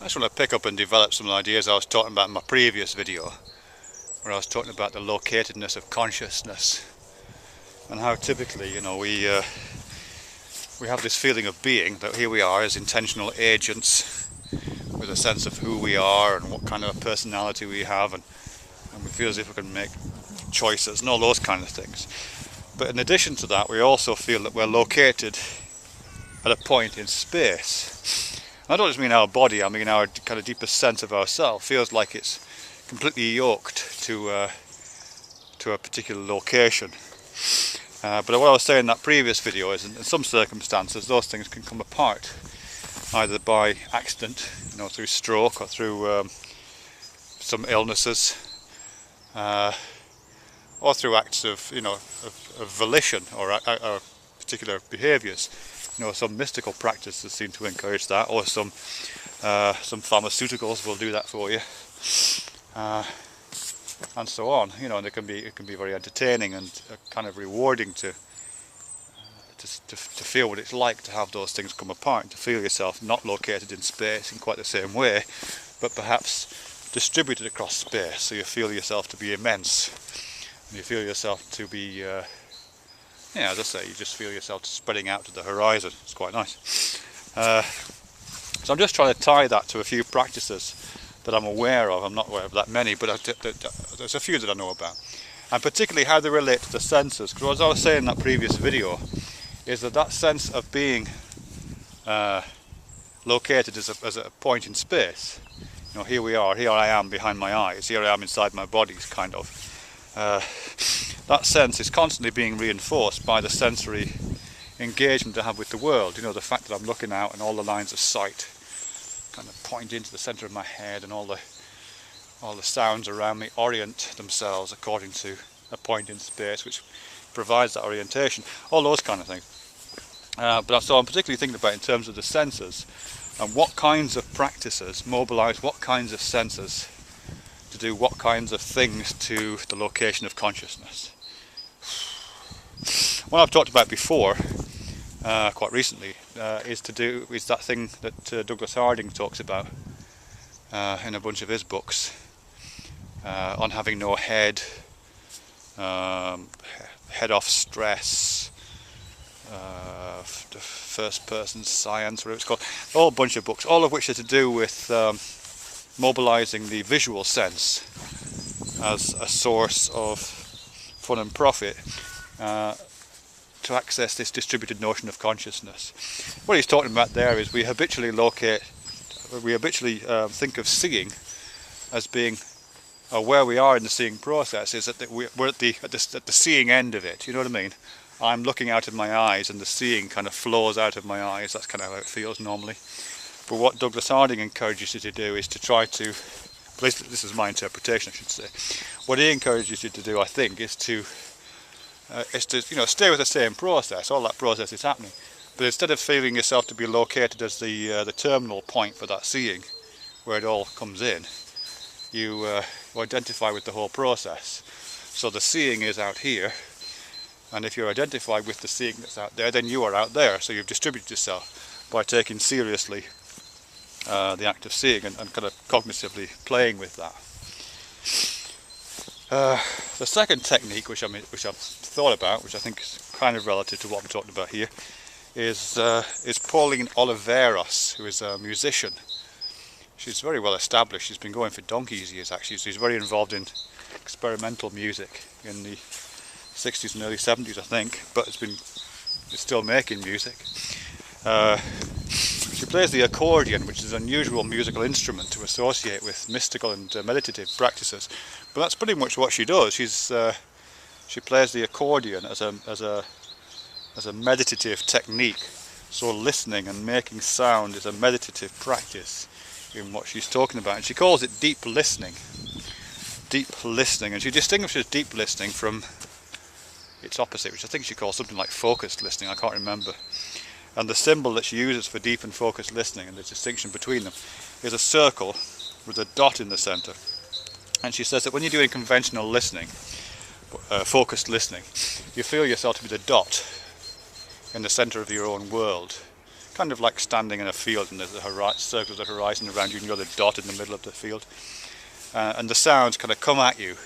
I just want to pick up and develop some ideas I was talking about in my previous video, where I was talking about the locatedness of consciousness and how typically, we have this feeling of being, that here we are as intentional agents with a sense of who we are and what kind of a personality we have, and we feel as if we can make choices and all those kind of things. But in addition to that, we also feel that we're located at a point in space. I don't just mean our body, I mean our kind of deepest sense of ourselves feels like it's completely yoked to a particular location. But what I was saying in that previous video is, in some circumstances, those things can come apart, either by accident, through stroke or through some illnesses, or through acts of volition or particular behaviours. Some mystical practices seem to encourage that, or some pharmaceuticals will do that for you, and so on. And it can be very entertaining and kind of rewarding to feel what it's like to have those things come apart, and to feel yourself not located in space in quite the same way, but perhaps distributed across space. So you feel yourself to be immense, and you feel yourself to be as I say, you just feel yourself spreading out to the horizon. It's quite nice. So I'm just trying to tie that to a few practices that I'm aware of. I'm not aware of that many, but there's a few that I know about. And particularly how they relate to the senses. Because as I was saying in that previous video, is that sense of being located as a point in space. Here we are, here I am behind my eyes, here I am inside my body, kind of. That sense is constantly being reinforced by the sensory engagement I have with the world. The fact that I'm looking out and all the lines of sight kind of point into the centre of my head, and all the sounds around me orient themselves according to a point in space which provides that orientation. All those kind of things. So I'm particularly thinking about in terms of the senses, and what kinds of practices mobilise what kinds of senses to do what kinds of things to the location of consciousness. What I've talked about before, quite recently, is that thing that Douglas Harding talks about in a bunch of his books, on having no head, head off stress, the first person science, whatever it's called, a whole bunch of books, all of which are to do with mobilizing the visual sense as a source of fun and profit, to access this distributed notion of consciousness. What he's talking about there is we habitually think of seeing as being, where we are in the seeing process is that we're at the seeing end of it. You know what I mean? I'm looking out of my eyes, and the seeing kind of flows out of my eyes. That's kind of how it feels normally. But what Douglas Harding encourages you to do is to try to, at least this is my interpretation, I should say. What he encourages you to do, I think, is to stay with the same process. All that process is happening, but instead of feeling yourself to be located as the terminal point for that seeing, where it all comes in, you identify with the whole process. So the seeing is out here, and if you're identified with the seeing that's out there, then you are out there. So you've distributed yourself by taking seriously the act of seeing, and kind of cognitively playing with that. The second technique, which I've thought about, which I think is kind of relative to what I'm talking about here, is Pauline Oliveros, who is a musician. She's very well established. She's been going for donkey's years, actually. She's very involved in experimental music in the 60s and early 70s, I think, but is still making music. She plays the accordion, which is an unusual musical instrument to associate with mystical and meditative practices. But that's pretty much what she does. She plays the accordion as a meditative technique. So listening and making sound is a meditative practice in what she's talking about, and she calls it deep listening. Deep listening, and she distinguishes deep listening from its opposite, which I think she calls something like focused listening. I can't remember. And the symbol that she uses for deep and focused listening, and the distinction between them, is a circle with a dot in the centre. And she says that when you're doing conventional listening, focused listening, you feel yourself to be the dot in the centre of your own world. kind of like standing in a field and there's a circle of the horizon around you and you're the dot in the middle of the field. And the sounds kind of come at you,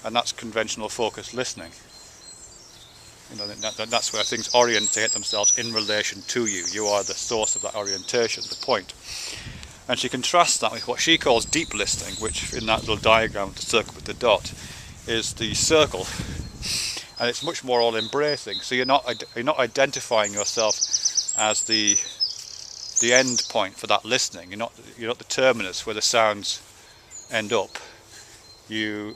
and that's conventional focused listening. You know, that's where things orientate themselves in relation to you. You are the source of that orientation, the point. And she contrasts that with what she calls deep listening, which in that little diagram, the circle with the dot, is the circle. And it's much more all-embracing. So you're not identifying yourself as the end point for that listening. You're not the terminus where the sounds end up. You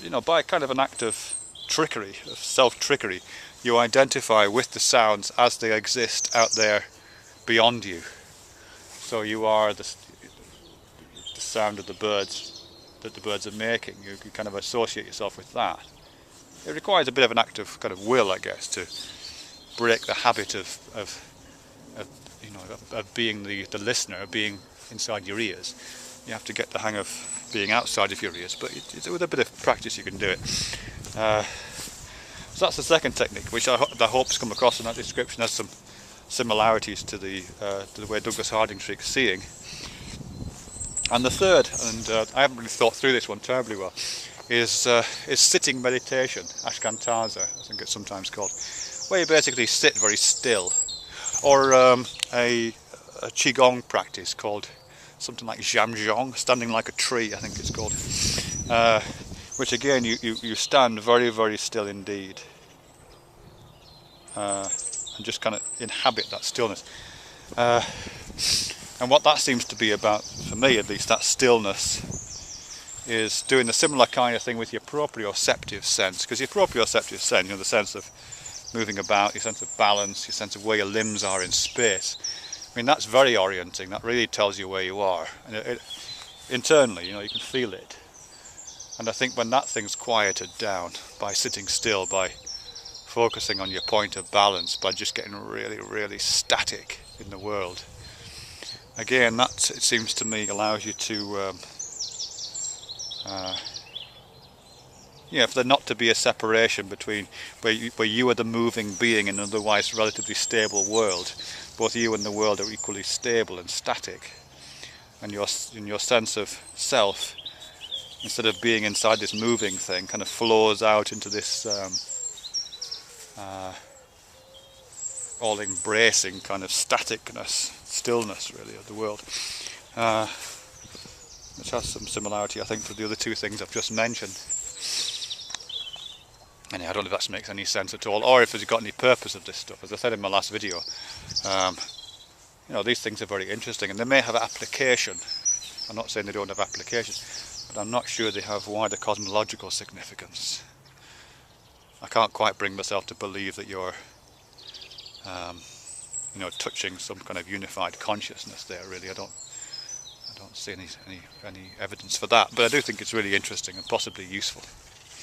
know, by kind of an act of trickery, of self-trickery, you identify with the sounds as they exist out there beyond you. So you are the sound of the birds that the birds are making. You kind of associate yourself with that. It requires a bit of an act of kind of will, I guess, to break the habit of being the listener, of being inside your ears. You have to get the hang of being outside of your ears, but with a bit of practice you can do it. So that's the second technique, which I hope has come across in that description as some similarities to the way Douglas Harding treats seeing. And the third, and I haven't really thought through this one terribly well, is sitting meditation, ashkantaza, I think it's sometimes called, where you basically sit very still, or a qigong practice called something like zhamzhong, standing like a tree, I think it's called, which again you stand very, very still indeed, and just kind of inhabit that stillness. And what that seems to be about, for me at least, that stillness, is doing the similar kind of thing with your proprioceptive sense. Because your proprioceptive sense, the sense of moving about, your sense of balance, your sense of where your limbs are in space, I mean, that's very orienting. That really tells you where you are. And internally, you can feel it. And I think when that thing's quieted down by sitting still, by focusing on your point of balance, by just getting really, really static in the world, again, that, it seems to me, allows you to for there not to be a separation between where you are the moving being in an otherwise relatively stable world. Both you and the world are equally stable and static, and your sense of self, instead of being inside this moving thing, kind of flows out into this all-embracing kind of staticness, stillness really of the world, which has some similarity, I think, to the other two things I've just mentioned. Anyway, I don't know if that makes any sense at all, or if it's got any purpose of this stuff. As I said in my last video, these things are very interesting, and they may have application. I'm not saying they don't have application, but I'm not sure they have wider cosmological significance. I can't quite bring myself to believe that you're touching some kind of unified consciousness there, really. I don't see any evidence for that, but I do think it's really interesting and possibly useful.